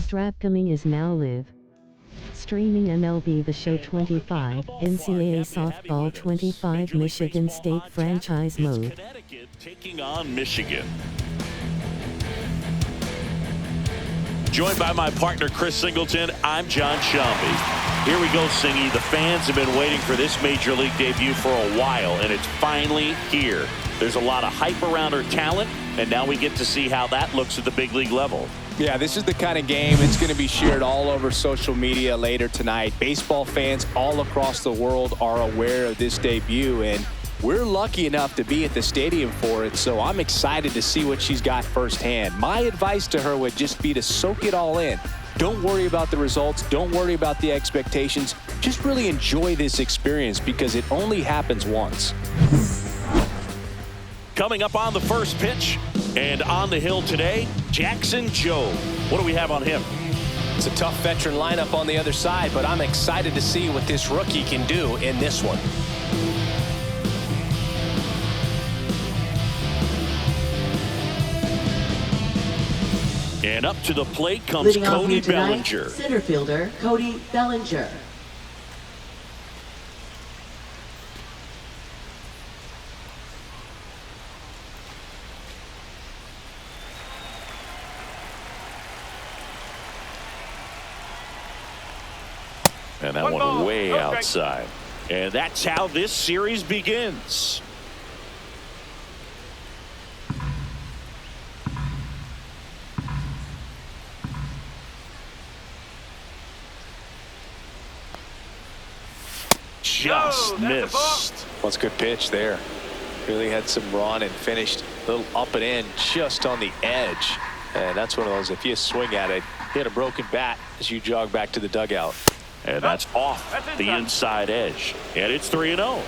strap coming is now live. Streaming MLB The Show 25, NCAA Softball 25, Michigan State franchise mode. Connecticut taking on Michigan. Joined by my partner Chris Singleton, I'm John Shambi. Here we go, Singy. The fans have been waiting for this Major League debut for a while, and it's finally here. There's a lot of hype around her talent, and now we get to see how that looks at the big league level. Yeah, this is the kind of game it's going to be shared all over social media later tonight. Baseball fans all across the world are aware of this debut, and we're lucky enough to be at the stadium for it, so I'm excited to see what she's got firsthand. My advice to her would just be to soak it all in. Don't worry about the results. Don't worry about the expectations. Just really enjoy this experience because it only happens once. Coming up on the first pitch and on the hill today, Jackson Jobe. What do we have on him? It's a tough veteran lineup on the other side, but I'm excited to see what this rookie can do in this one. And up to the plate comes Cody Bellinger. Center fielder Cody Bellinger. And that one way outside. And that's how this series begins. Just missed. Well, it's a good pitch there. Really had some run and finished a little up and in just on the edge. And that's one of those, if you swing at it, hit a broken bat as you jog back to the dugout. And that's off the inside edge. And it's 3-0.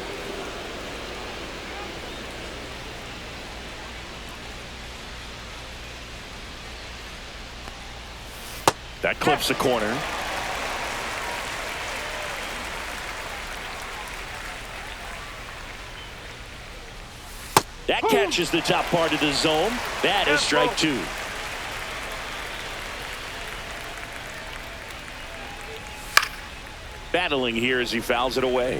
That clips the corner. That catches the top part of the zone. That is strike two. Battling here as he fouls it away.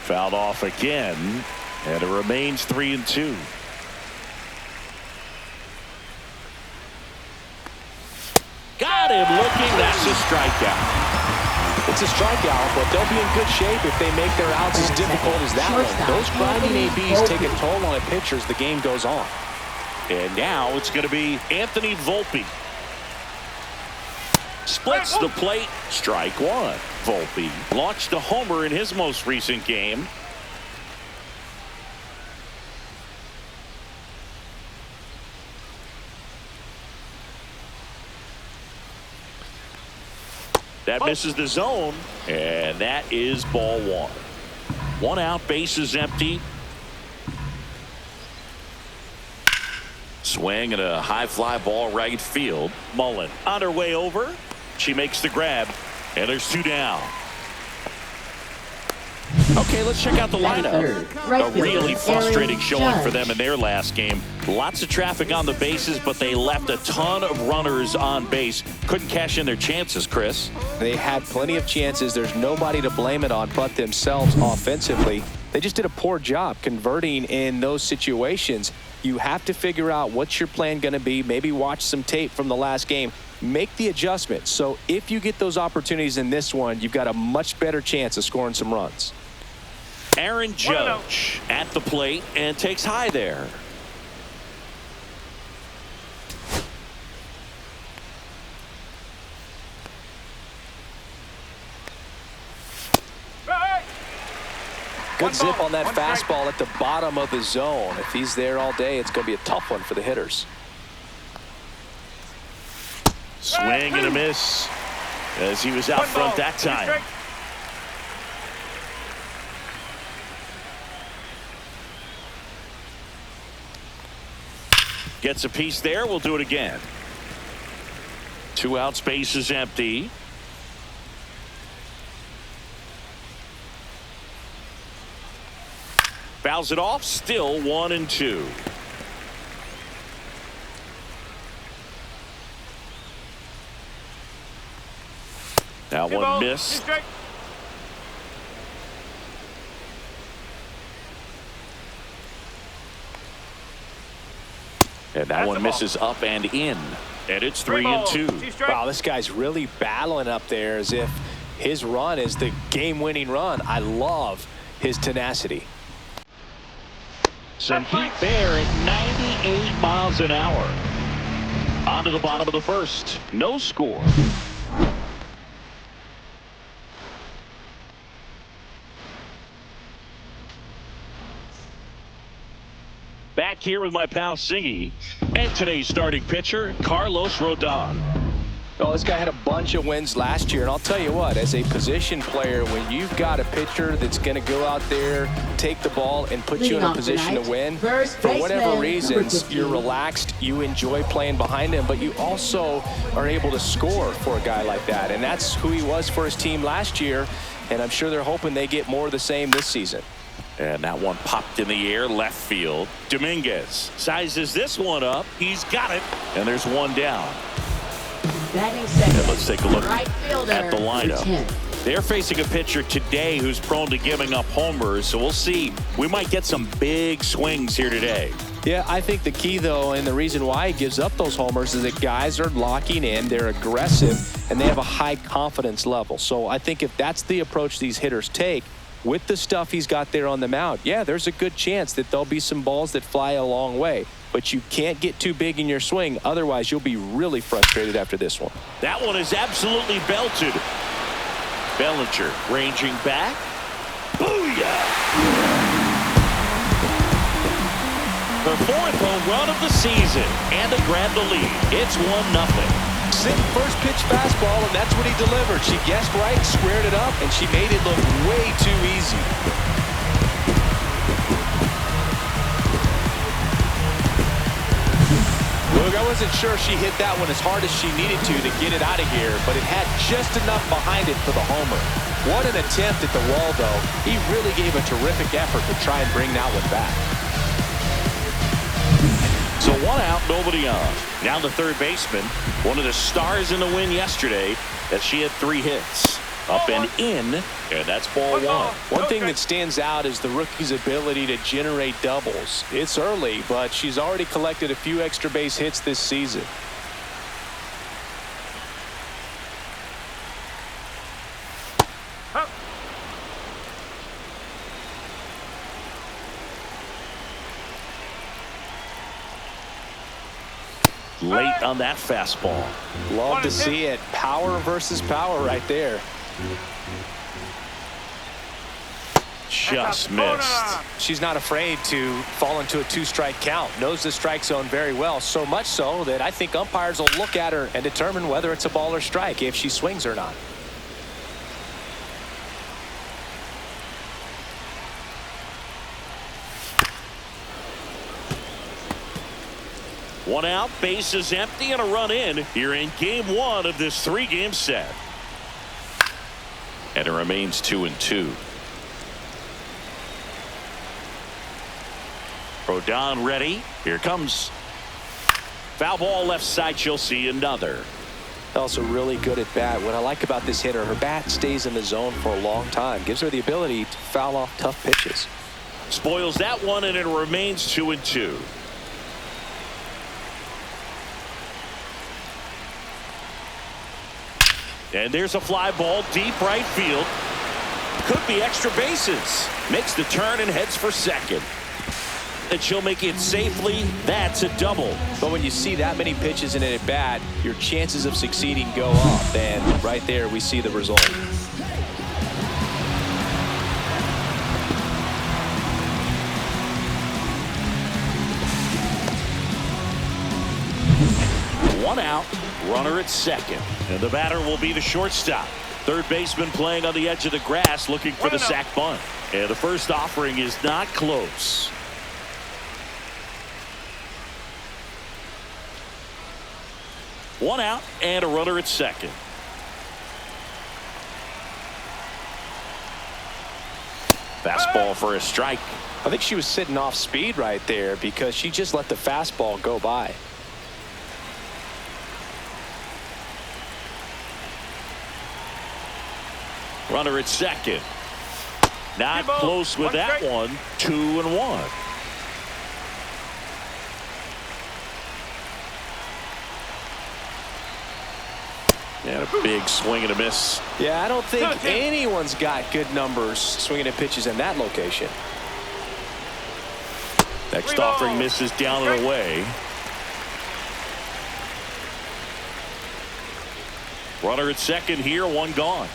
Fouled off again, and it remains 3-2. Got him looking. That's a strikeout. It's a strikeout, but they'll be in good shape if they make their outs as difficult as that one. Those grinding ABs take a toll on a pitcher as the game goes on. And now it's going to be Anthony Volpe. Splits the plate. Strike one. Volpe launched a homer in his most recent game. That misses the zone, and that is ball one. One out, bases empty. Swing and a high fly ball right field. Mullen on her way over. She makes the grab, and there's two down. Okay, let's check out the lineup. A really frustrating showing for them in their last game. Lots of traffic on the bases, but they left a ton of runners on base. Couldn't cash in their chances, Chris. They had plenty of chances. There's nobody to blame it on but themselves offensively. They just did a poor job converting in those situations. You have to figure out what's your plan going to be. Maybe watch some tape from the last game. Make the adjustment. So if you get those opportunities in this one, you've got a much better chance of scoring some runs. Aaron Judge at the plate and takes high there. Good zip on that fastball at the bottom of the zone. If he's there all day, it's going to be a tough one for the hitters. Swing and a miss as he was out front that time. Gets a piece there. We'll do it again. Two out, space is empty. Fouls it off, still 1-2. That one missed. And that one misses up and in. And it's 3-2. Wow, this guy's really battling up there as if his run is the game-winning run. I love his tenacity. Some heat there at 98 miles an hour. On to the bottom of the first. No score. Back here with my pal Singy and today's starting pitcher, Carlos Rodon. Oh, this guy had a bunch of wins last year, and I'll tell you what, as a position player, when you've got a pitcher that's going to go out there, take the ball, and put you in a position to win, for whatever reasons, you're relaxed, you enjoy playing behind him, but you also are able to score for a guy like that, and that's who he was for his team last year, and I'm sure they're hoping they get more of the same this season. And that one popped in the air, left field. Dominguez sizes this one up. He's got it, and there's one down. Batting second. And let's take a look Right fielder, at the lineup. 10. They're facing a pitcher today who's prone to giving up homers, so we'll see. We might get some big swings here today. Yeah, I think the key, though, and the reason why he gives up those homers is that guys are locking in, they're aggressive, and they have a high confidence level. So I think if that's the approach these hitters take, with the stuff he's got there on the mound, yeah, there's a good chance that there'll be some balls that fly a long way. But you can't get too big in your swing. Otherwise, you'll be really frustrated after this one. That one is absolutely belted. Bellinger ranging back. Booyah! Her fourth home run of the season and to grab the lead. It's 1-0. Sitting first pitch fastball, and that's what he delivered. She guessed right, squared it up, and she made it look way too easy. Look, I wasn't sure she hit that one as hard as she needed to get it out of here, but it had just enough behind it for the homer. What an attempt at the wall, though. He really gave a terrific effort to try and bring that one back. So one out, nobody on. Now the third baseman, one of the stars in the win yesterday, as she had 3 hits. Up and in, and that's ball 1. One thing that stands out is the rookie's ability to generate doubles. It's early, but she's already collected a few extra base hits this season. Late on that fastball. Love to see it. Power versus power right there. Just missed. She's not afraid to fall into a 2-strike count. Knows the strike zone very well. So much so that I think umpires will look at her and determine whether it's a ball or strike if she swings or not. One out, bases empty, and a run in here in game 1 of this 3-game set. And it remains 2-2. Rodon ready. Here comes. Foul ball left side. She'll see another. Also really good at bat. What I like about this hitter, her bat stays in the zone for a long time. Gives her the ability to foul off tough pitches. Spoils that one, and it remains 2-2. And there's a fly ball deep right field. Could be extra bases. Makes the turn and heads for second. And she'll make it safely. That's a double. But when you see that many pitches in an at bat, your chances of succeeding go up. And right there we see the result. One out, runner at second. And the batter will be the shortstop. Third baseman playing on the edge of the grass looking for the sac bunt. And the first offering is not close. One out and a runner at second. Fastball for a strike. I think she was sitting off speed right there because she just let the fastball go by. Runner at second. Not close with that one. 2-1. And a big swing and a miss. Yeah, I don't think anyone's got good numbers swinging at pitches in that location. Next offering misses down and away. Runner at second here, one gone.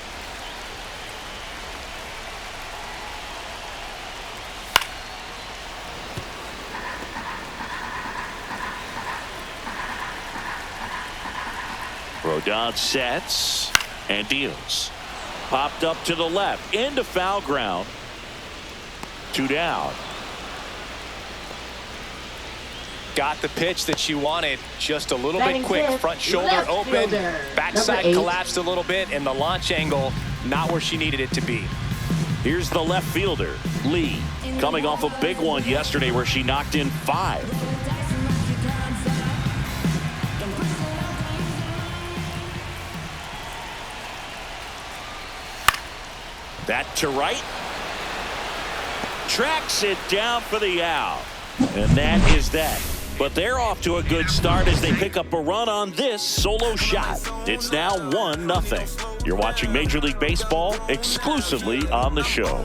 Rodon sets and deals. Popped up to the left into foul ground. 2 down. Got the pitch that she wanted, just a little bit quick. Front shoulder left open, fielder, backside number 8. collapsed a little bit, and the launch angle not where she needed it to be. Here's the left fielder, Lee, coming off a big one yesterday where she knocked in 5. That to right. Tracks it down for the out. And that is that. But they're off to a good start as they pick up a run on this solo shot. It's now 1-0. You're watching Major League Baseball exclusively on the show.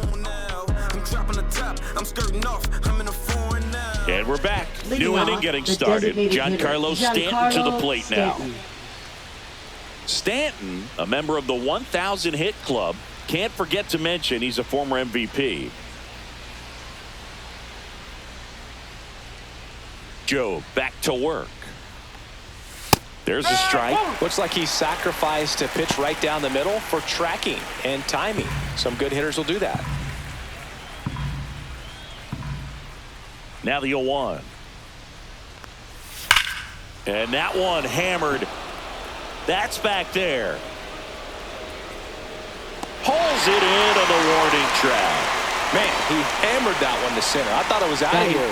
And we're back. New inning getting started. Giancarlo Stanton to the plate now. Stanton, a member of the 1,000 hit club. Can't forget to mention he's a former MVP. Joe back to work. There's a strike. Looks like he sacrificed a pitch right down the middle for tracking and timing. Some good hitters will do that. Now the 0-1. And that one hammered. That's back there. Pulls it in on the warning track. Man, he hammered that one to center. I thought it was out of here,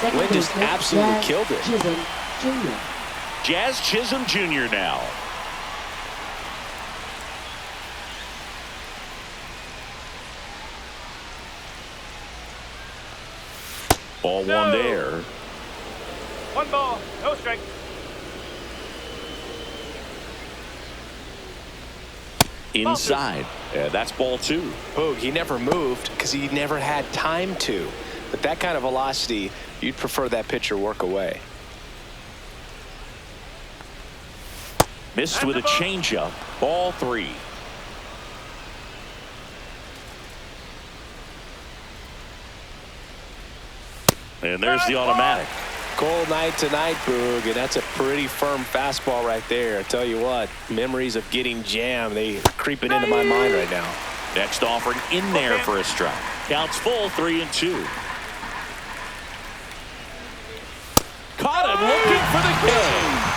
but Lynn just absolutely killed it. Jazz Chisholm Jr. now. Ball one there. 1 ball, no strike. Inside. That's ball 2. Boog, he never moved because he never had time to. But that kind of velocity, you'd prefer that pitcher work away. Missed with a changeup. Ball 3. And there's the automatic. Cold night tonight, Boog, and that's a pretty firm fastball right there. I tell you what, memories of getting jammed, they are creeping into my mind right now. Next offering in there for a strike. Counts full, 3-2. Caught him looking for the game.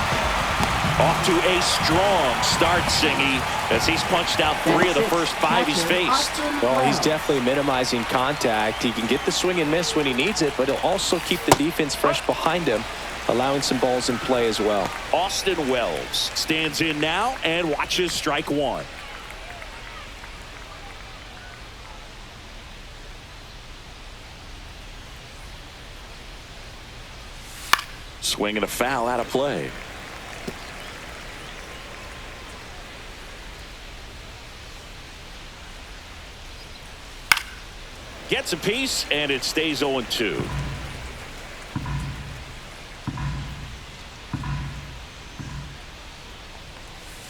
Off to a strong start, Singy, as he's punched out 3 of the first 5 he's faced. Well, he's definitely minimizing contact. He can get the swing and miss when he needs it, but he'll also keep the defense fresh behind him, allowing some balls in play as well. Austin Wells stands in now and watches strike 1. Swing and a foul out of play. Gets a piece, and it stays 0-2.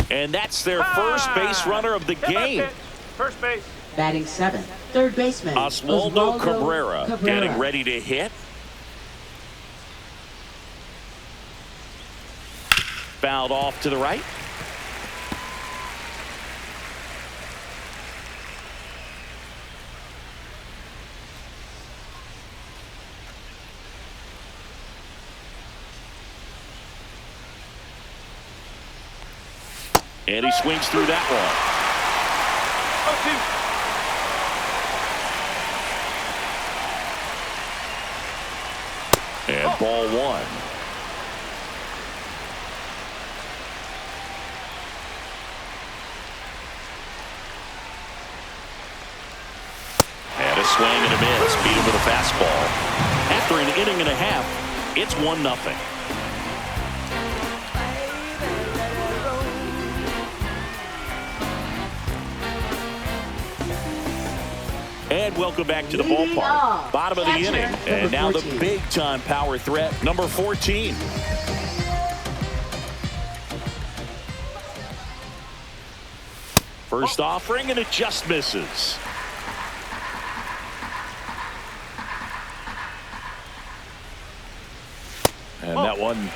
And that's their first base runner of the game. First base. Batting 7th, third baseman Oswaldo Cabrera getting ready to hit. Fouled off to the right. And he swings through that one. Ball one. And a swing and a miss. Beat him with a fastball. After an inning and a half, it's 1-0. And welcome back to the ballpark. Bottom of the inning. And now the big-time power threat, number 14. First offering, and it just misses. And that one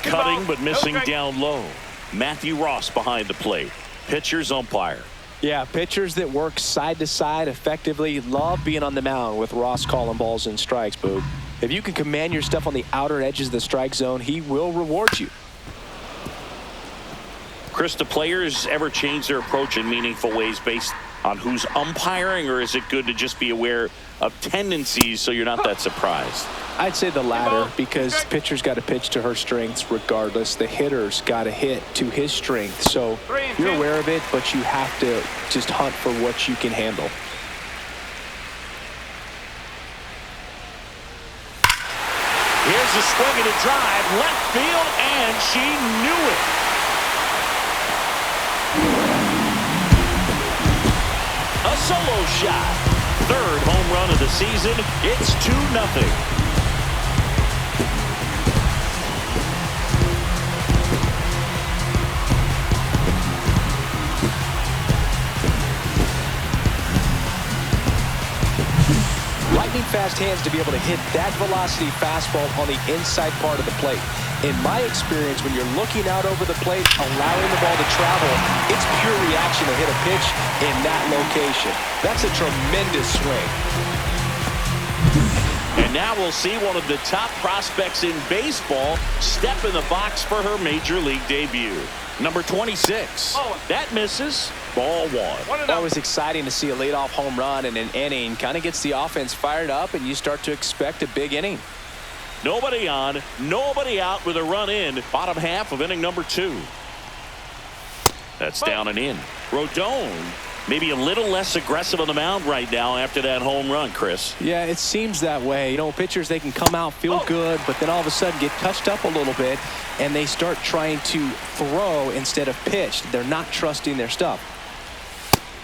cutting but missing down low. Matthew Ross behind the plate. Pitcher's umpire. Yeah, pitchers that work side to side effectively love being on the mound with Ross calling balls and strikes, Boog. If you can command your stuff on the outer edges of the strike zone, he will reward you. Chris, do players ever change their approach in meaningful ways based on who's umpiring, or is it good to just be aware of tendencies so you're not that surprised? I'd say the latter, because pitcher's got to pitch to her strengths regardless. The hitter's got to hit to his strength. So you're aware of it, but you have to just hunt for what you can handle. Here's a swing and a drive, left field, and she knew it. A solo shot. Third home run of the season. It's 2-0. Lightning fast hands to be able to hit that velocity fastball on the inside part of the plate. In my experience, when you're looking out over the plate, allowing the ball to travel, it's pure reaction to hit a pitch in that location. That's a tremendous swing. And now we'll see one of the top prospects in baseball step in the box for her major league debut. Number 26. That misses. Ball one. Always exciting to see a leadoff home run in an inning. Kind of gets the offense fired up, and you start to expect a big inning. Nobody on, nobody out with a run in. Bottom half of inning number 2. That's down and in. Rodon maybe a little less aggressive on the mound right now after that home run, Chris. Yeah, it seems that way. You know, pitchers, they can come out, feel good, but then all of a sudden get touched up a little bit, and they start trying to throw instead of pitch. They're not trusting their stuff.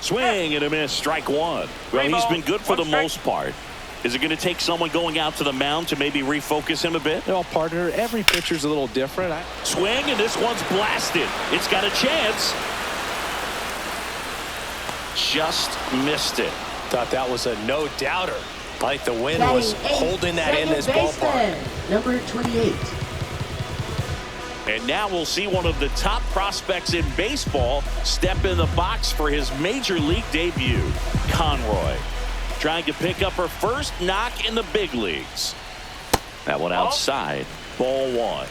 Swing and a miss, strike one. Well, he's been good for the most part. Is it going to take someone going out to the mound to maybe refocus him a bit? Well, partner, every pitcher's a little different. Swing, and this one's blasted. It's got a chance. Just missed it. Thought that was a no-doubter. Like the wind was holding that in this ballpark. Number 28. And now we'll see one of the top prospects in baseball step in the box for his major league debut. Conroy trying to pick up her first knock in the big leagues. That one outside. Ball one.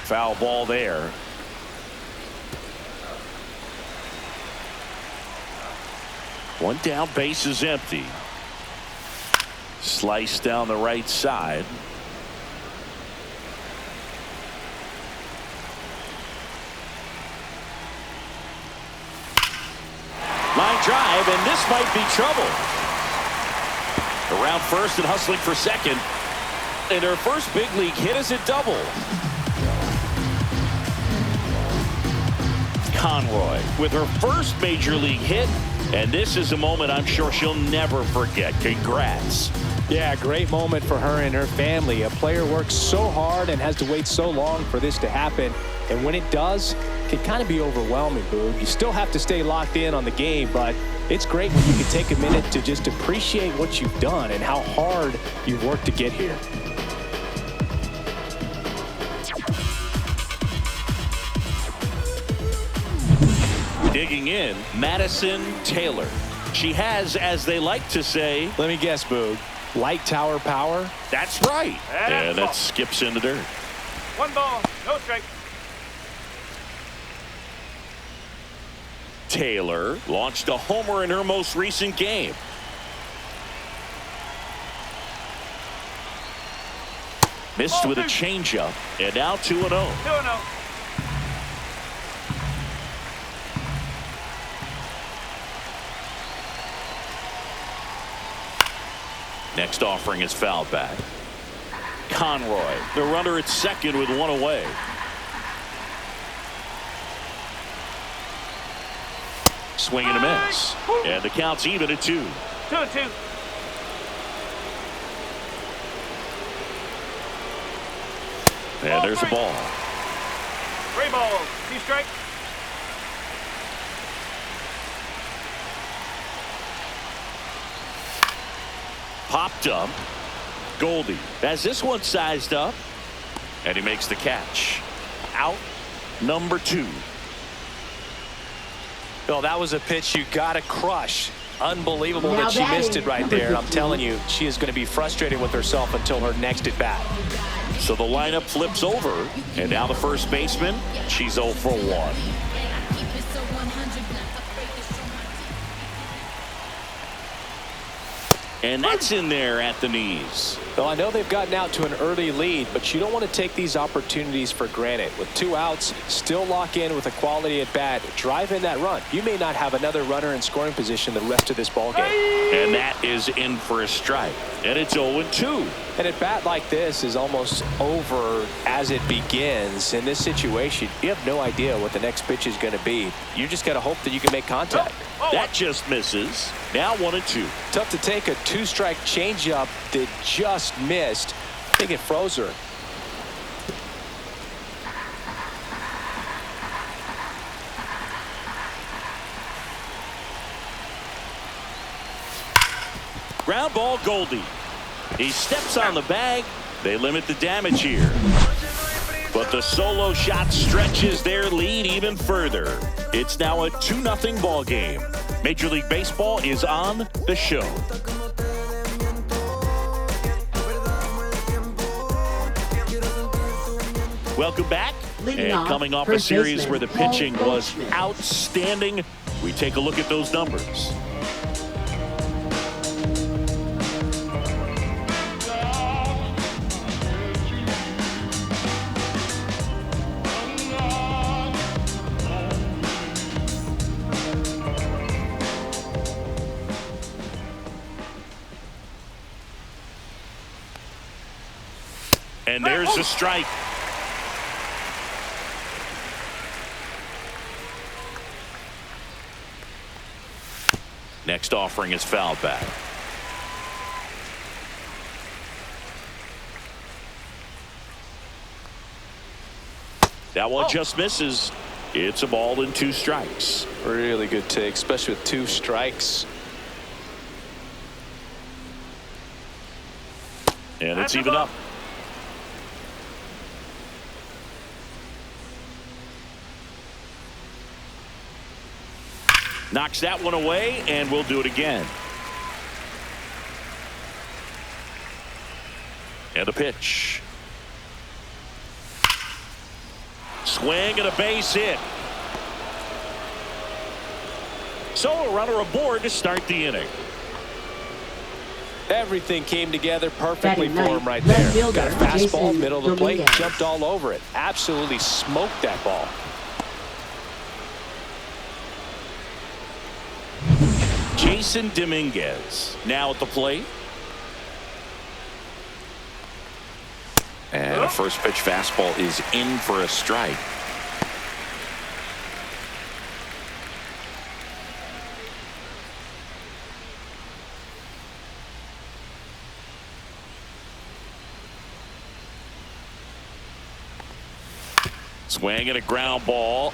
Foul ball there. One down, base is empty. Slice down the right side. Line drive, and this might be trouble. Around first and hustling for second. And her first big league hit is a double. Conroy with her first major league hit, and this is a moment I'm sure she'll never forget. Congrats. Yeah, great moment for her and her family. A player works so hard and has to wait so long for this to happen, and when it does, it can kind of be overwhelming, Boog. You still have to stay locked in on the game, but it's great when you can take a minute to just appreciate what you've done and how hard you've worked to get here. Digging in, Madison Taylor. She has, as they like to say, let me guess, Boog, light tower power? That's right. And that skips in the dirt. 1 ball, no strike. Taylor launched a homer in her most recent game. Missed with a changeup, and now 2-0. 2-0. Next offering is fouled back. Conroy, the runner at second with one away. Swing and a miss. And the count's even at 2. 2-2. And there's the ball. 3 balls. 2 strikes. Popped up. Goldie has this one sized up. And he makes the catch. Out number 2. Well, that was a pitch you got to crush. Unbelievable Now that she batting, missed it right number there. And I'm 15. telling you, she is going to be frustrated with herself until her next at bat. So the lineup flips over. And now the first baseman, she's 0 for 1. And that's in there at the knees. Well, I know they've gotten out to an early lead, but you don't want to take these opportunities for granted. With 2 outs, still lock in with a quality at bat, drive in that run. You may not have another runner in scoring position the rest of this ball game. And that is in for a strike. And it's 0-2. And at bat like this is almost over as it begins. In this situation, you have no idea what the next pitch is going to be. You just got to hope that you can make contact. That just misses. Now 1-2. Tough to take a 2-strike changeup that just missed. I think it froze her. Ground ball, Goldie. He steps on the bag. They limit the damage here. But the solo shot stretches their lead even further. It's now a 2-0 ball game. Major League Baseball is on the show. Welcome back. Leading And off, coming off a first series baseman, where the Paul pitching was Goldschmidt. outstanding, we take a look at those numbers. And there's a strike. Next offering is fouled back. That one just misses. It's a ball and 2 strikes. Really good take, especially with 2 strikes. And it's even up. Knocks that one away, and we'll do it again. And a pitch. Swing and a base hit. So a runner aboard to start the inning. Everything came together perfectly Batting for ninth, him right left there. fielder, Got a fastball, Jason middle of the plate, Dominguez. jumped all over it. Absolutely smoked that ball. Jason Dominguez now at the plate. And a first pitch fastball is in for a strike. Swing and a ground ball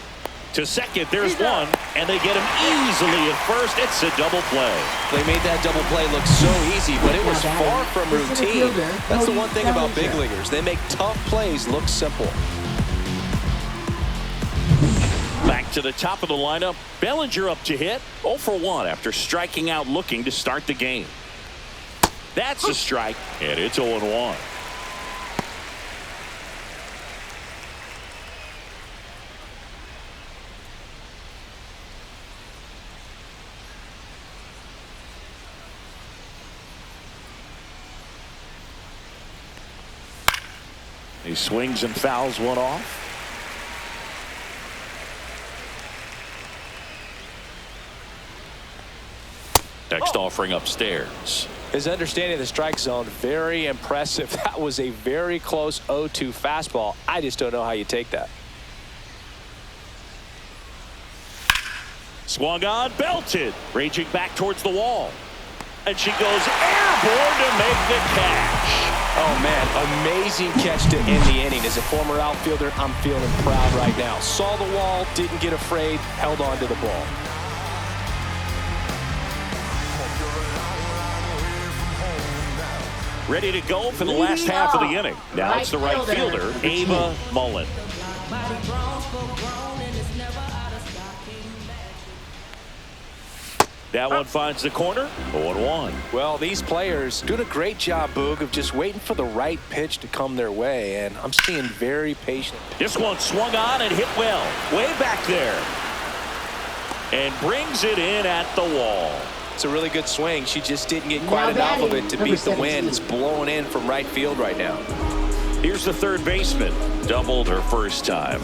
to second. There's one, and they get him easily at first. It's a double play. They made that double play look so easy, but it was far from routine. That's the one thing about big leaguers. They make tough plays look simple. Back to the top of the lineup. Bellinger up to hit. 0 for 1 after striking out looking to start the game. That's a strike, and it's 0-1. He swings and fouls one off. Next offering upstairs. His understanding of the strike zone, very impressive. That was a very close 0-2 fastball. I just don't know how you take that. Swung on, belted, raging back towards the wall. And she goes airborne to make the catch. Oh, man, amazing catch to end the inning. As a former outfielder, I'm feeling proud right now. Saw the wall, didn't get afraid, held on to the ball. Ready to go for the last half of the inning. Now it's the right fielder, Ava Mullen. That one finds the corner, 0-1. Well, these players doing a great job, Boog, of just waiting for the right pitch to come their way, and I'm seeing very patient. This one swung on and hit well, way back there. And brings it in at the wall. It's a really good swing. She just didn't get quite enough of it to beat the wind. It's blowing in from right field right now. Here's the third baseman. Doubled her first time.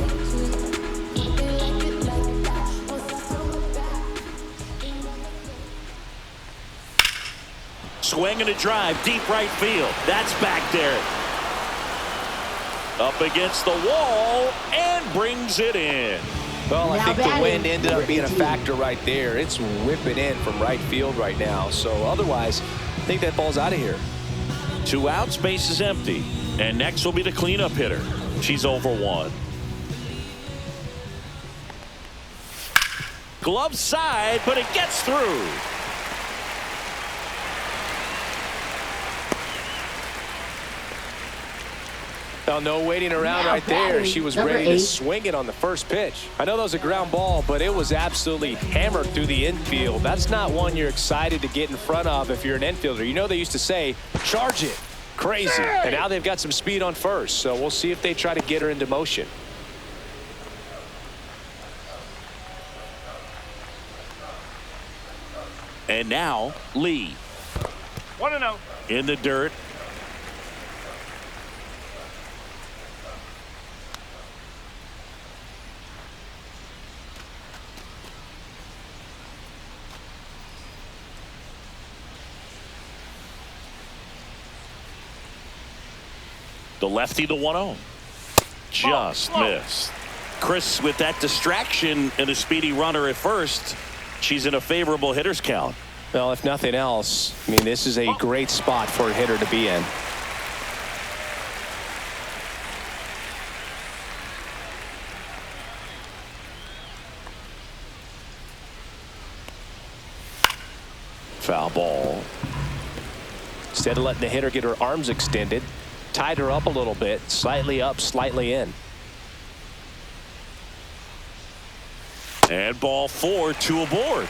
Swing and a drive, deep right field. That's back there. Up against the wall and brings it in. Well, I think the wind ended up being a factor right there. It's whipping in from right field right now. So otherwise, I think that ball's out of here. 2 outs, base is empty. And next will be the cleanup hitter. She's over 1. Glove side, but it gets through. Well, no waiting around right there. She was ready to swing it on the first pitch. I know that was a ground ball, but it was absolutely hammered through the infield. That's not one you're excited to get in front of if you're an infielder. You know they used to say, charge it. Crazy. And now they've got some speed on first, so we'll see if they try to get her into motion. And now, Lee. 1-0. In the dirt. The lefty, the 1-0. Just missed. Chris, with that distraction and a speedy runner at first, she's in a favorable hitter's count. Well, if nothing else, I mean, this is a great spot for a hitter to be in. Foul ball. Instead of letting the hitter get her arms extended, tied her up a little bit, slightly up, slightly in. And ball 4, 2 aboard.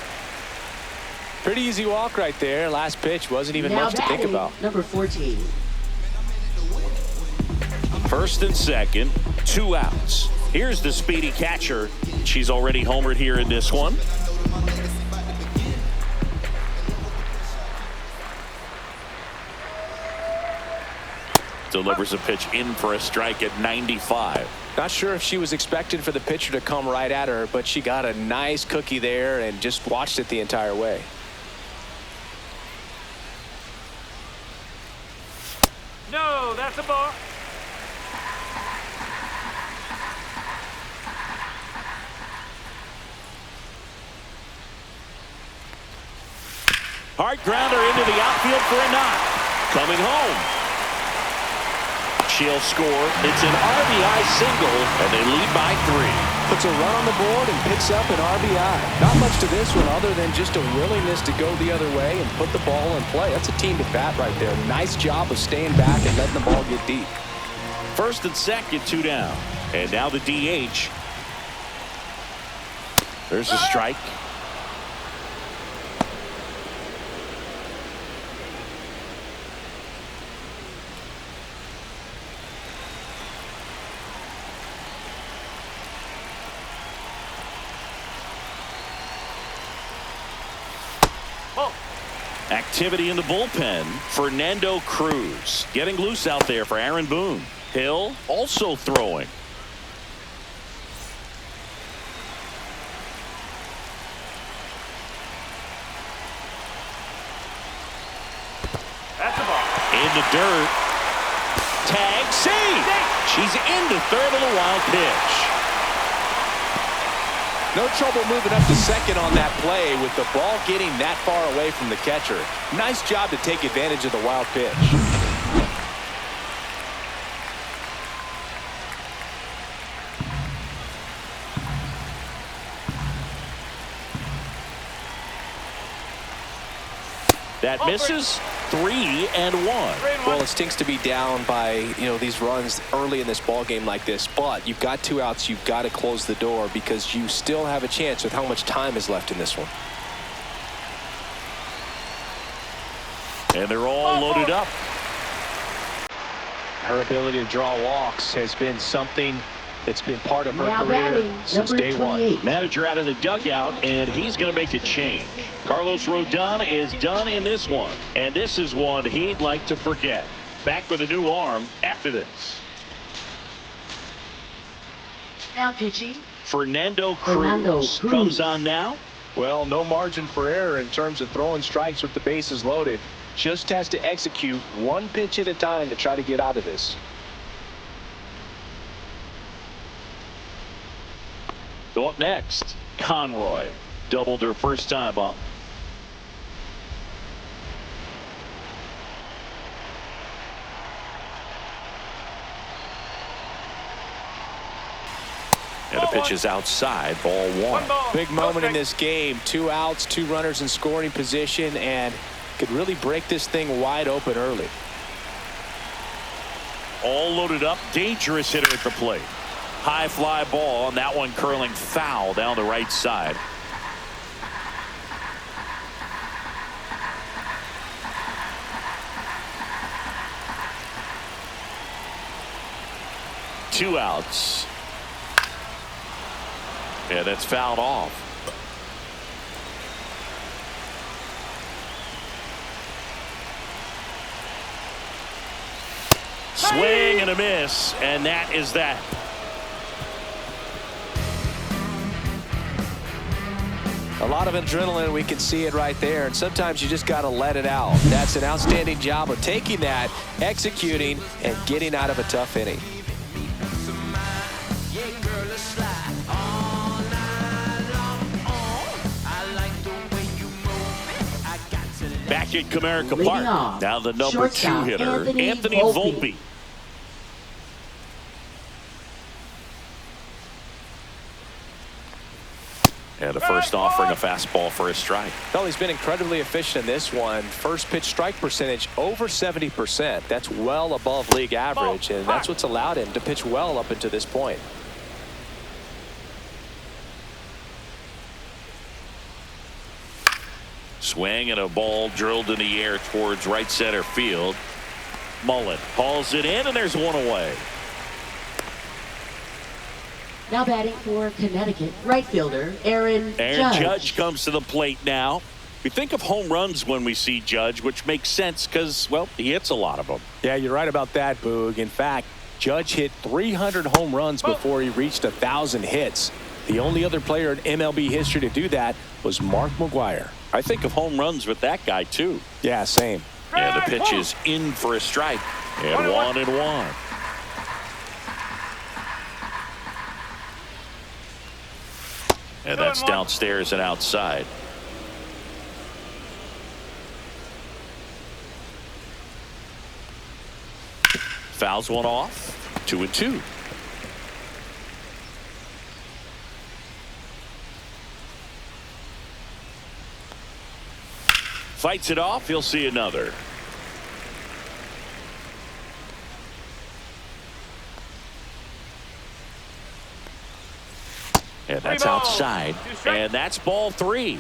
Pretty easy walk right there. Last pitch wasn't even much to think about. Number 14. First and second, 2 outs. Here's the speedy catcher. She's already homered here in this one. Delivers a pitch in for a strike at 95. Not sure if she was expecting for the pitcher to come right at her, but she got a nice cookie there and just watched it the entire way. No, that's a ball. Hard grounder into the outfield for a knock. Coming home. She'll score. It's an RBI single, and they lead by 3. Puts a run on the board and picks up an RBI. Not much to this one other than just a willingness to go the other way and put the ball in play. That's a team to bat right there. Nice job of staying back and letting the ball get deep. First and second, 2 down. And now the DH. There's a strike. Activity in the bullpen. Fernando Cruz getting loose out there for Aaron Boone. Hill also throwing. That's a ball. In the dirt. Tag, save. She's into third on the wild pitch. No trouble moving up to second on that play with the ball getting that far away from the catcher. Nice job to take advantage of the wild pitch. That misses. 3-1. Well, it stinks to be down by, these runs early in this ball game like this, but you've got 2 outs. You've got to close the door because you still have a chance with how much time is left in this one. And they're all loaded up. Her ability to draw walks has been something that's been part of her Now career batting, since number day one. 28. Manager out of the dugout, and he's going to make a change. Carlos Rodon is done in this one, and this is one he'd like to forget. Back with a new arm after this. Now pitching. Fernando Fernando Cruz Cruz. comes on now. Well, no margin for error in terms of throwing strikes with the bases loaded. Just has to execute one pitch at a time to try to get out of this. So up next, Conroy doubled her first time up. And the pitch is outside, ball 1. Big moment in this game. 2 outs, 2 runners in scoring position, and could really break this thing wide open early. All loaded up. Dangerous hitter at the plate. High fly ball, and that one curling foul down the right side. Two outs. Yeah, that's fouled off. Swing and a miss, and that is that. A lot of adrenaline, we can see it right there, and sometimes you just got to let it out. That's an outstanding job of taking that, executing, and getting out of a tough inning. Back at Comerica Leading Park. off, Now the number shortstop, 2 hitter, Anthony Volpe. Volpe. And the first offering a fastball for a strike. Well, he's been incredibly efficient in this one. First pitch strike percentage over 70%. That's well above league average, and that's what's allowed him to pitch well up until this point. Swing and a ball drilled in the air towards right center field. Mullen hauls it in, and there's one away. Now batting for Connecticut, right fielder Aaron Judge comes to the plate now. We think of home runs when we see Judge, which makes sense because, well, he hits a lot of them. Yeah, you're right about that, Boog. In fact, Judge hit 300 home runs before he reached 1,000 hits. The only other player in MLB history to do that was Mark McGwire. I think of home runs with that guy, too. Yeah, same. And the pitch is in for a strike. And 1-1. And that's downstairs and outside. Fouls one off. 2-2. Fights it off. He'll see another. And that's outside. And that's ball 3.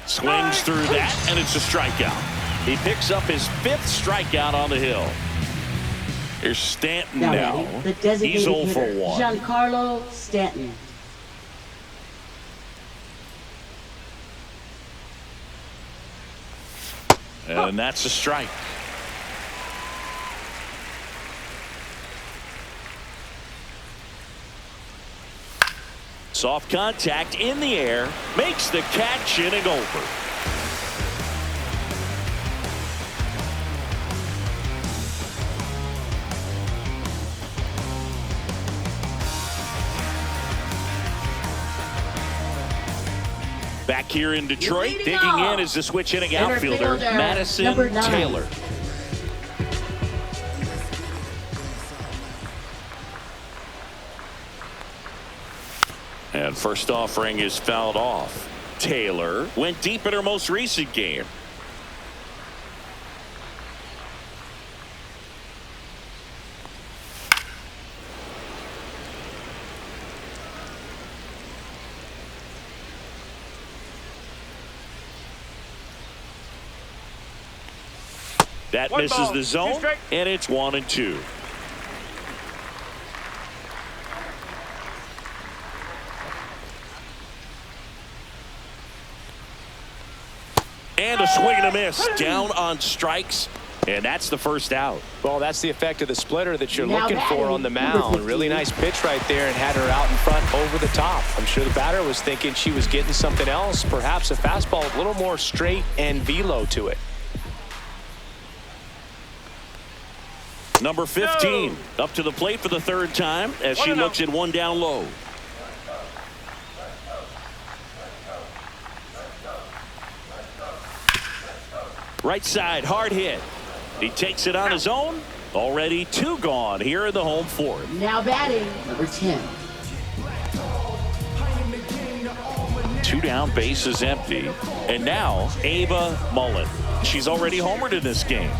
Swings through that, and it's a strikeout. He picks up his 5th strikeout on the hill. Here's Stanton now. The designated He's 0 for hitter, 1. Giancarlo Stanton. And that's a strike. Soft contact in the air, makes the catch, inning over. Back here in Detroit, digging in is the switch inning outfielder, Madison Taylor. And first offering is fouled off. Taylor went deep in her most recent game. That misses the zone, and it's 1-2. And a swing and a miss, down on strikes, and that's the first out. Well, that's the effect of the splitter that you're Now looking for on the mound. Really nice pitch right there and had her out in front over the top. I'm sure the batter was thinking she was getting something else, perhaps a fastball a little more straight and velo to it. Number 15 up to the plate for the third time as she looks at one down low. Right side, hard hit. He takes it on his own. Already 2 gone here in the home fourth. Now batting, number 10. 2 down, bases empty. And now Ava Mullen. She's already homered in this game.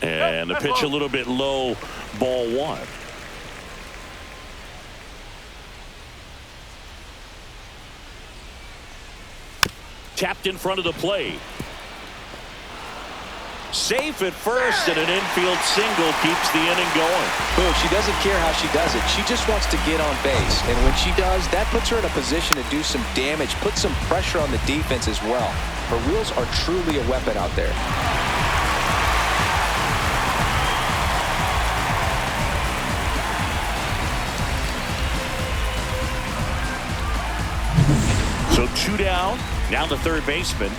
And the pitch a little bit low, ball 1. Tapped in front of the plate. Safe at first, and an infield single keeps the inning going. Boom, she doesn't care how she does it. She just wants to get on base. And when she does, that puts her in a position to do some damage, put some pressure on the defense as well. Her wheels are truly a weapon out there. So 2 down, now the third baseman.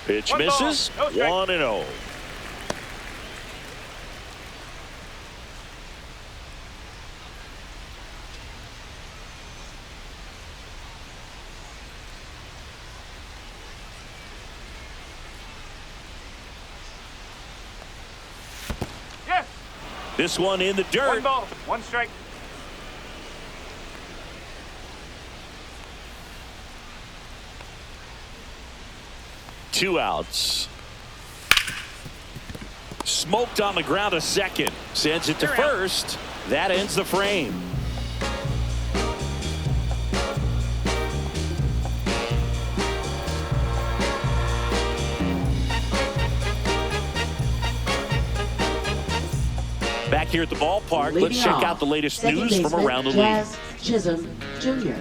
Pitch misses, 1-0. Yes. This one in the dirt. 1 ball, 1 strike. Two outs. Smoked on the ground a second. Sends it to first. That ends the frame. Back here at the ballpark, let's check out the latest news from around the league. Chisholm Jr.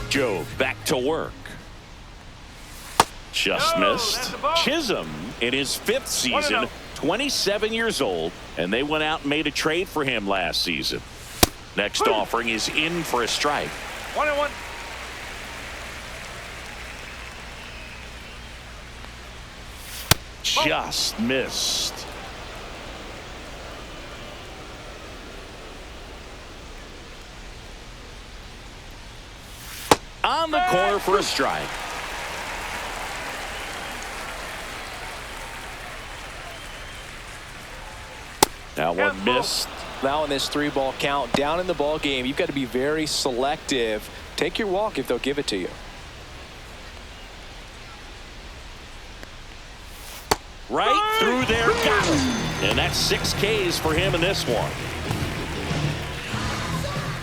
Joe back to work. Just missed. Chisholm in his 5th season, 27 years old, and they went out and made a trade for him last season. Next offering is in for a strike. 1-1. Just missed. On the corner for a strike. That one missed. Now in this 3-ball count, down in the ball game, you've got to be very selective. Take your walk if they'll give it to you. Right through there. Got him. And that's 6 Ks for him in this one.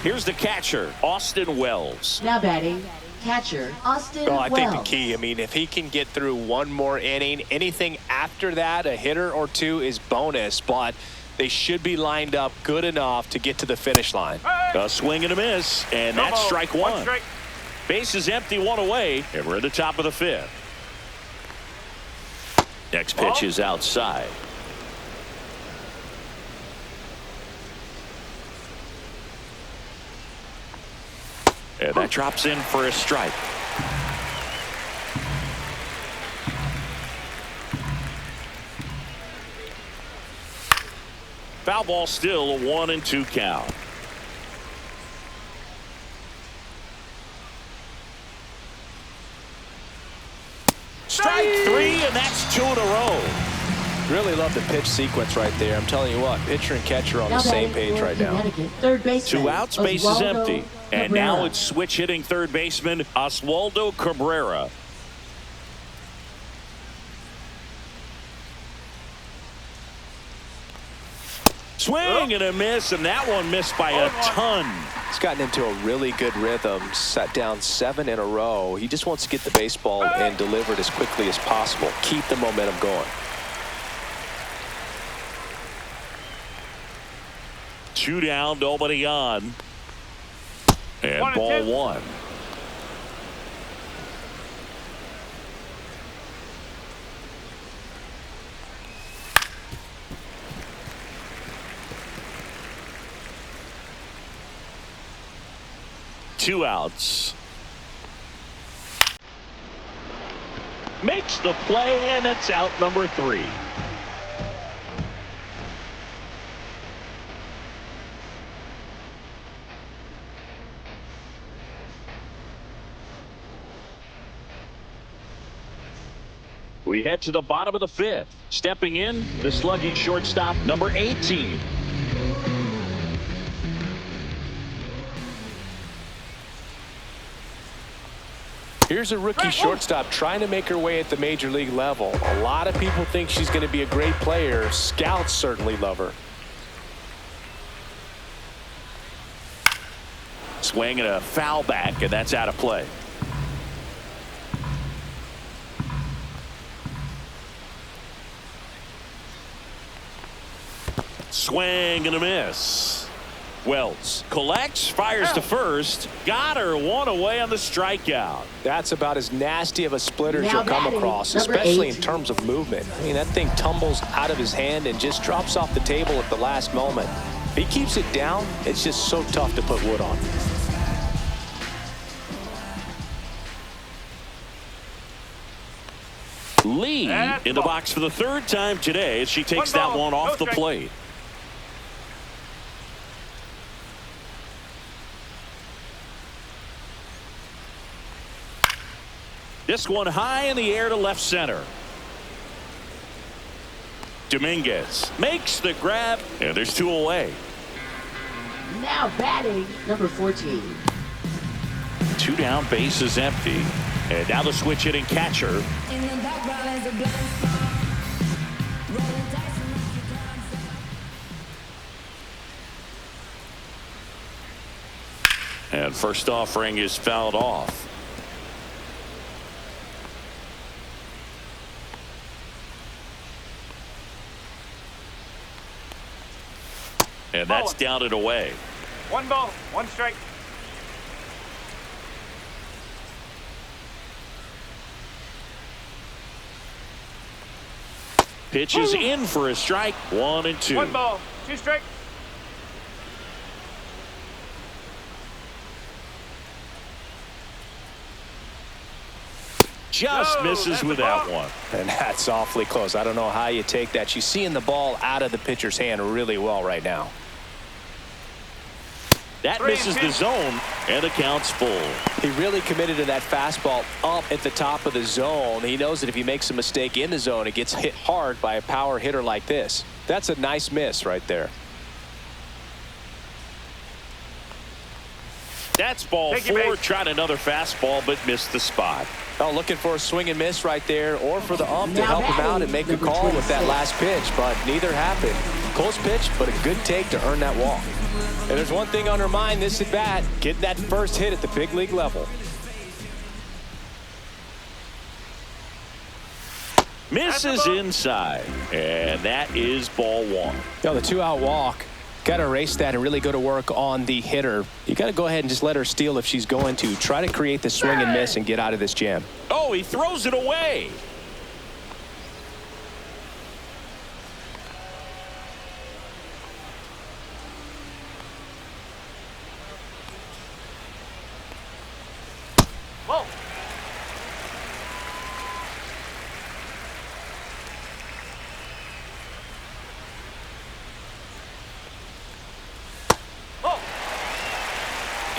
Here's the catcher, Austin Wells. Now batting, catcher Austin Well, I think the Wells. key, I mean, if he can get through one more inning, anything after that, a hitter or two is bonus, but they should be lined up good enough to get to the finish line. A swing and a miss, and that's strike one. Strike. Base is empty, 1 away, and we're at the top of the 5th. Next pitch is outside. And that drops in for a strike. Foul ball, still a 1-2 count. Strike 3, and that's 2 in a row. Really love the pitch sequence right there. I'm telling you what, pitcher and catcher on the Now same batting page for right now. Connecticut, third baseman, 2 outs, base is Oswaldo empty. And now Cabrera. it's switch hitting third baseman Oswaldo Cabrera. Swing and a miss, and that one missed by a ton. He's gotten into a really good rhythm, set down 7 in a row. He just wants to get the baseball and deliver it as quickly as possible. Keep the momentum going. 2 down, nobody on. And 1-2. ball 1. Two outs. Makes the play, and it's out number 3. We head to the bottom of the 5th. Stepping in, the slugging shortstop, number 18. Here's a rookie shortstop trying to make her way at the major league level. A lot of people think she's going to be a great player. Scouts certainly love her. Swing and a foul back, and that's out of play. Swing and a miss. Wells collects, fires to first, got her, 1 away on the strikeout. That's about as nasty of a splitter as Now you'll come batting, across, number especially 8. in terms of movement. I mean, that thing tumbles out of his hand and just drops off the table at the last moment. If he keeps it down, it's just so tough to put wood on. Lee in the box for the 3rd time today as she takes that one off the plate. This one high in the air to left center. Dominguez makes the grab, and there's 2 away. Now batting, number 14. 2 down, base is empty. And now the switch hitting catcher. And first offering is fouled off. And that's down and away. 1 ball, 1 strike. Pitch is in for a strike. 1-2. 1 ball, 2 strike. Just No, misses that's with a that ball. one. And that's awfully close. I don't know how you take that. She's seeing the ball out of the pitcher's hand really well right now. That misses the zone, and the count's full. He really committed to that fastball up at the top of the zone. He knows that if he makes a mistake in the zone, it gets hit hard by a power hitter like this. That's a nice miss right there. That's ball Take your 4. base. Tried another fastball, but missed the spot. Oh, looking for a swing and miss right there, or for the ump to help him out and make a call with that last pitch, but neither happened. Close pitch, but a good take to earn that walk. And there's one thing on her mind this at bat, getting that first hit at the big league level. Misses inside, and that is ball one. You know, the 2-out walk, got to erase that and really go to work on the hitter. You got to go ahead and just let her steal if she's going to. Try to create the swing and miss and get out of this jam. Oh, he throws it away. Whoa.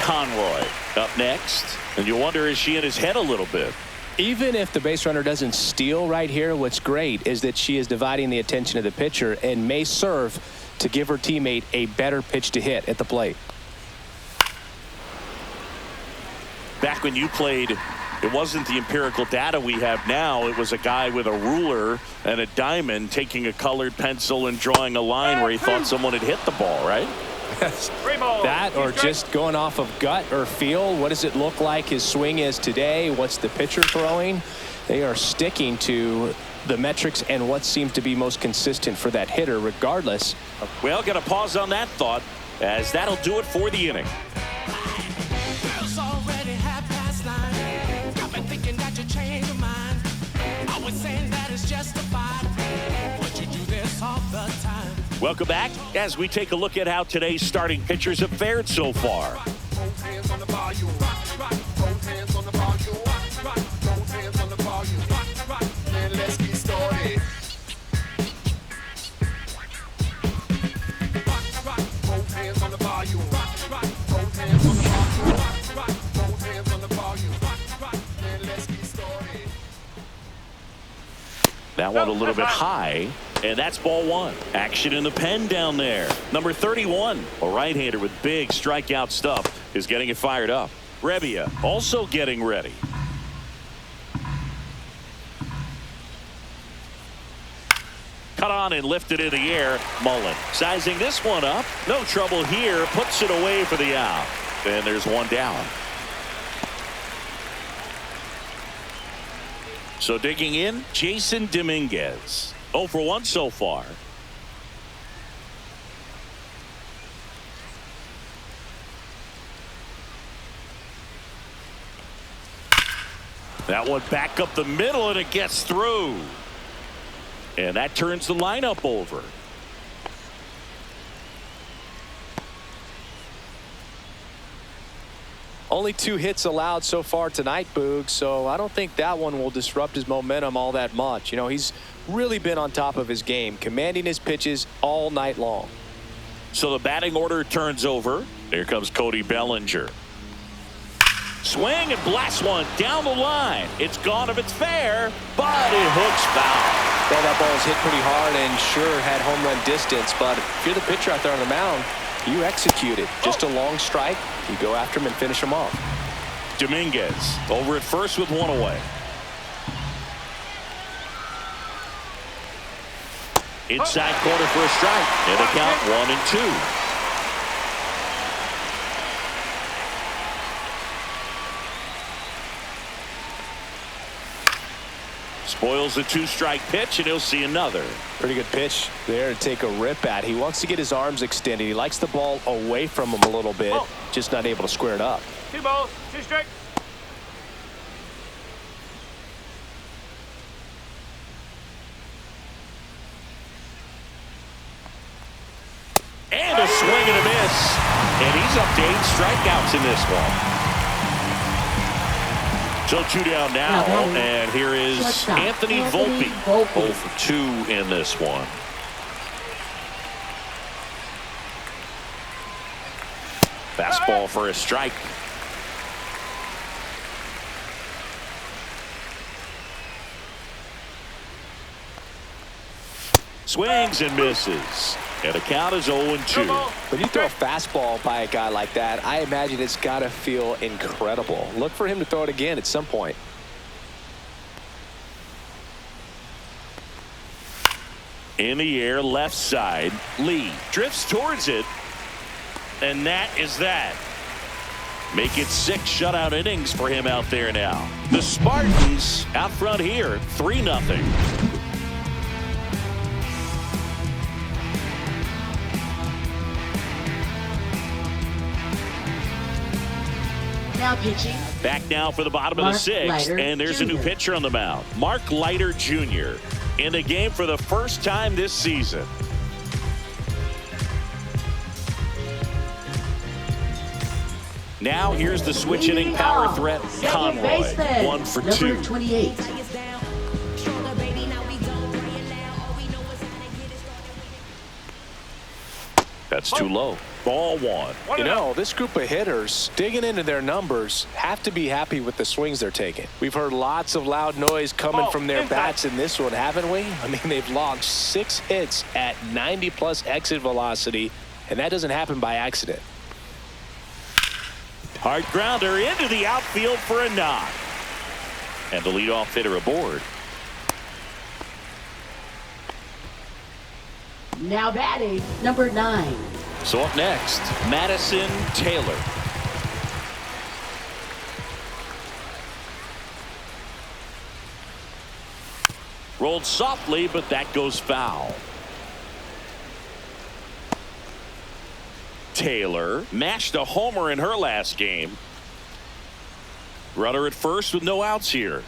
Conroy up next, and you wonder, is she in his head a little bit? Even if the base runner doesn't steal right here, what's great is that she is dividing the attention of the pitcher and may serve to give her teammate a better pitch to hit at the plate. Back when you played, it wasn't the empirical data we have now. It was a guy with a ruler and a diamond taking a colored pencil and drawing a line where he thought someone had hit the ball, right? That or just going off of gut or feel. What does it look like his swing is today? What's the pitcher throwing? They are sticking to the metrics and what seems to be most consistent for that hitter regardless. Well, got to pause on that thought, as that'll do it for the inning. Welcome back as we take a look at how today's starting pitchers have fared so far. That one a little bit high, and that's ball one. Action in the pen down there. Number 31, a right-hander with big strikeout stuff, is getting it fired up. Rebbia also getting ready. Cut on and lifted in the air. Mullen sizing this one up. No trouble here. Puts it away for the out. And there's one down. So digging in, Jason Dominguez. 0 for 1 so far. That one back up the middle, and it gets through. And that turns the lineup over. Only 2 hits allowed so far tonight, Boog, so I don't think that one will disrupt his momentum all that much. You know, he's really been on top of his game, commanding his pitches all night long. So the batting order turns over. Here comes Cody Bellinger. Swing and blast one down the line. It's gone if it's fair, but it hooks foul. Well, that ball was hit pretty hard and sure had home run distance, but if you're the pitcher out there on the mound, you execute it. Just a long strike. You go after him and finish him off. Dominguez over at first with one away. Inside corner for a strike. And the count 1-2. Spoils the 2-strike pitch, and he'll see another. Pretty good pitch there to take a rip at. He wants to get his arms extended. He likes the ball away from him a little bit, just not able to square it up. 2 balls, 2 strikes. And a swing and a miss. And he's up to 8 strikeouts in this one. So 2 down now, and here is Anthony Volpe. 0 for 2 in this one. Fastball for a strike. Swings and misses. And the count is 0-2. When you throw a fastball by a guy like that, I imagine it's got to feel incredible. Look for him to throw it again at some point. In the air, left side. Lee drifts towards it. And that is that. Make it 6 shutout innings for him out there now. The Spartans out front here, 3-0. Now pitching. Back now for the bottom of the Mark 6th, Leiter and there's a new Jr. pitcher on the mound. Mark Leiter Jr. in the game for the first time this season. Now here's the switch inning power threat, Conroy, 1 for 2. Number 28. That's too low. Ball 1. You know, this group of hitters digging into their numbers have to be happy with the swings they're taking. We've heard lots of loud noise coming from their bats in this one, haven't we? I mean, they've logged 6 hits at 90+ exit velocity, and that doesn't happen by accident. Hard grounder into the outfield for a knock. And the leadoff hitter aboard. Now batting, number 9. So up next, Madison Taylor. Rolled softly, but that goes foul. Taylor mashed a homer in her last game. Runner at first with no outs here.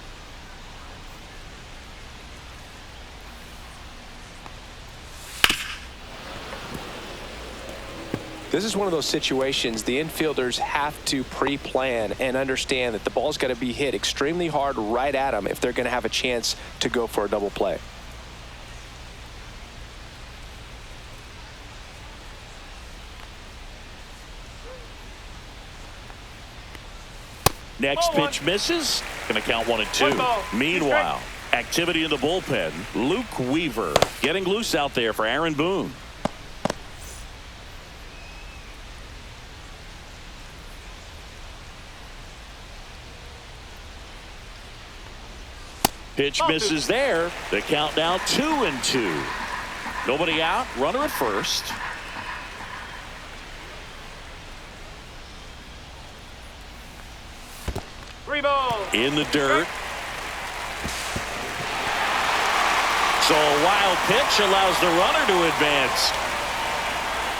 This is one of those situations the infielders have to pre-plan and understand that the ball's got to be hit extremely hard right at them if they're going to have a chance to go for a double play. Next pitch misses. Going to count 1 and 2. Meanwhile, activity in the bullpen. Luke Weaver getting loose out there for Aaron Boone. Pitch misses there. The count now 2 and 2. Nobody out. Runner at first. In the dirt. So a wild pitch allows the runner to advance.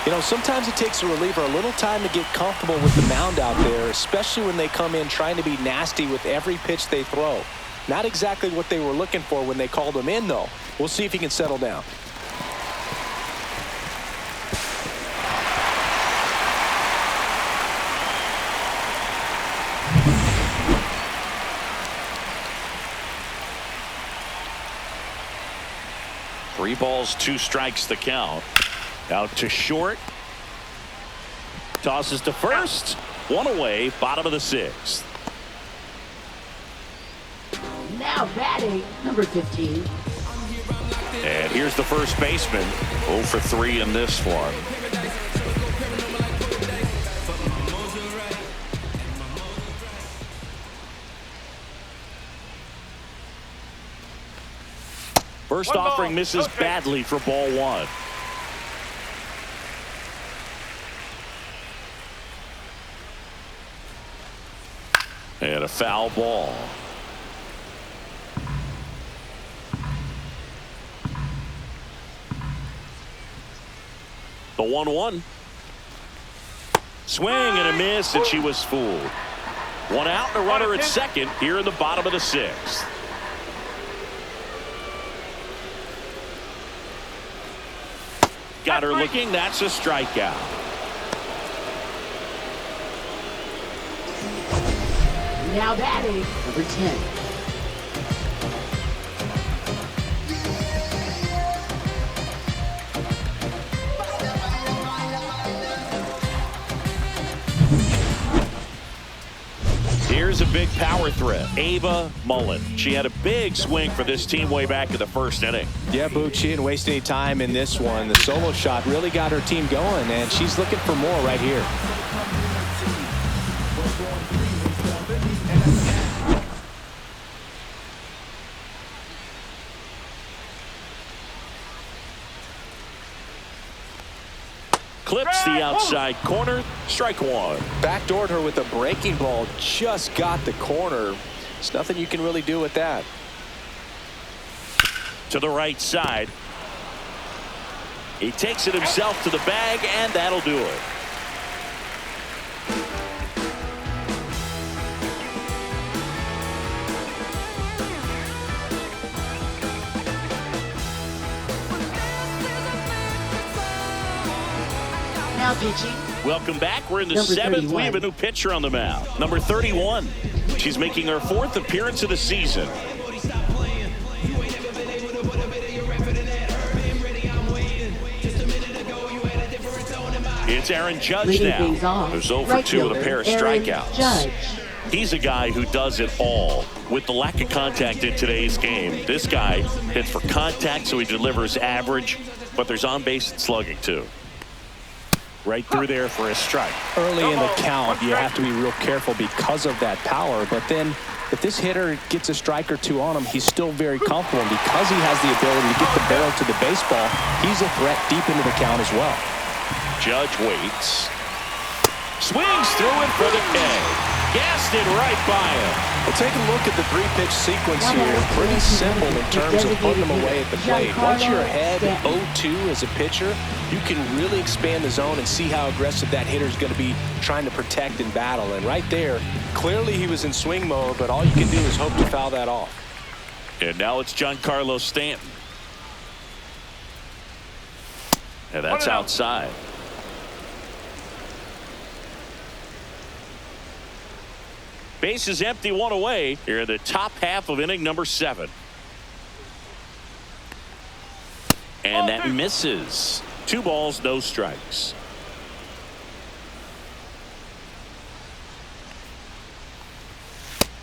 You know, sometimes it takes a reliever a little time to get comfortable with the mound out there, especially when they come in trying to be nasty with every pitch they throw. Not exactly what they were looking for when they called him in, though. We'll see if he can settle down. Three balls, 2 strikes the count. Out to short. Tosses to first. 1 away, bottom of the 6th. Now batting, number 15. And here's the first baseman. 0 for 3 in this one. First offering misses badly for ball 1. And a foul ball. The 1-1. Swing and a miss, and she was fooled. 1 out and a runner at second here in the bottom of the 6th. Got her looking. That's a strikeout. Now batting, number 10. Here's a big power threat, Ava Mullen. She had a big swing for this team way back in the first inning. Yeah, Boot, she didn't waste any time in this one. The solo shot really got her team going, and she's looking for more right here. clips the outside corner. Strike one. Backdoored her with a breaking ball. Just got the corner. There's nothing you can really do with that. To the right side. He takes it himself to the bag, and that'll do it. Now pitching. Welcome back. We're in the Number 7th. 31. We have a new pitcher on the mound. Number 31. She's making her 4th appearance of the season. It's Aaron Judge Leading now. things off, Who's 0 for right 2 with a fielder, pair of Aaron strikeouts. Judge. He's a guy who does it all. With the lack of contact in today's game, this guy hits for contact, so he delivers average, but there's on-base and slugging, too. Right through there for a strike. Early in the count, you have to be real careful because of that power. But then if this hitter gets a strike or two on him, he's still very comfortable. And because he has the ability to get the barrel to the baseball, he's a threat deep into the count as well. Judge waits. Swings through it for the K. Gassed it right by him. Well, take a look at the three-pitch sequence here. Pretty simple in terms of putting them away at the plate. Once you're ahead 0-2 as a pitcher, you can really expand the zone and see how aggressive that hitter is going to be trying to protect and battle. And right there, clearly he was in swing mode, but all you can do is hope to foul that off. And now it's Giancarlo Stanton. And that's outside. Base is empty, one away here in the top half of inning number 7. And that misses. 2 balls, no strikes.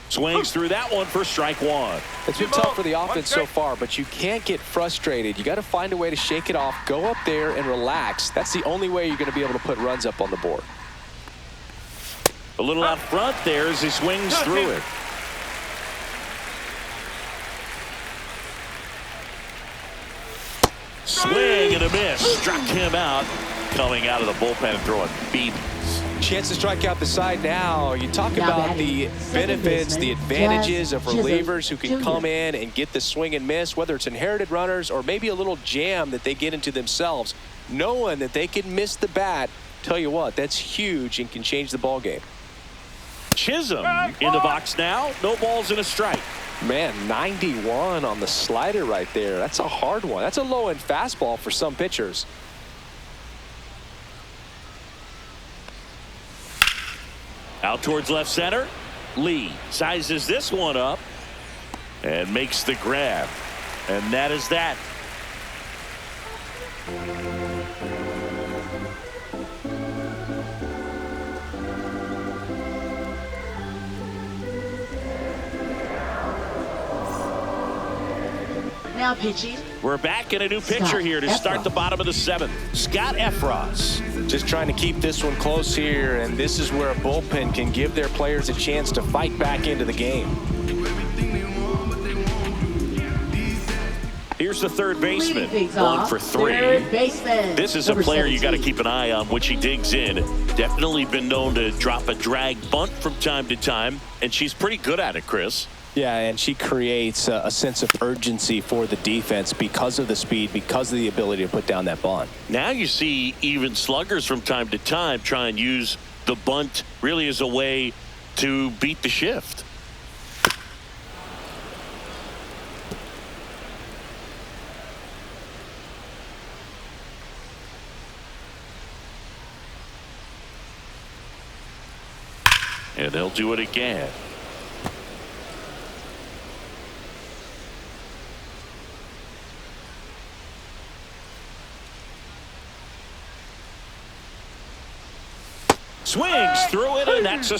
Swings through that one for strike one. It's been tough for the offense so far, but you can't get frustrated. You got to find a way to shake it off, go up there and relax. That's the only way you're going to be able to put runs up on the board. A little out front there as he swings through it. Swing and a miss. Struck him out. Coming out of the bullpen and throwing BBs. Chance to strike out the side now. You talk about the benefits, the advantages of relievers who can come in and get the swing and miss, whether it's inherited runners or maybe a little jam that they get into themselves. Knowing that they can miss the bat, tell you what, that's huge and can change the ball game. Chisholm in the box now. No balls and a strike. Man, 91 on the slider right there. That's a hard one. That's a low-end fastball for some pitchers. Out towards left center. Lee sizes this one up and makes the grab. And that is that. Now pitching. We're back in a new pitcher here to start the bottom of the 7th. Scott Effross. Just trying to keep this one close here, and this is where a bullpen can give their players a chance to fight back into the game. Here's the third baseman. 1 for 3. This is a player you got to keep an eye on when she digs in. Definitely been known to drop a drag bunt from time to time, and she's pretty good at it, Chris. Yeah, and she creates a sense of urgency for the defense because of the speed, because of the ability to put down that bunt. Now you see even sluggers from time to time try and use the bunt really as a way to beat the shift. And they'll do it again. Swings through it, and that's a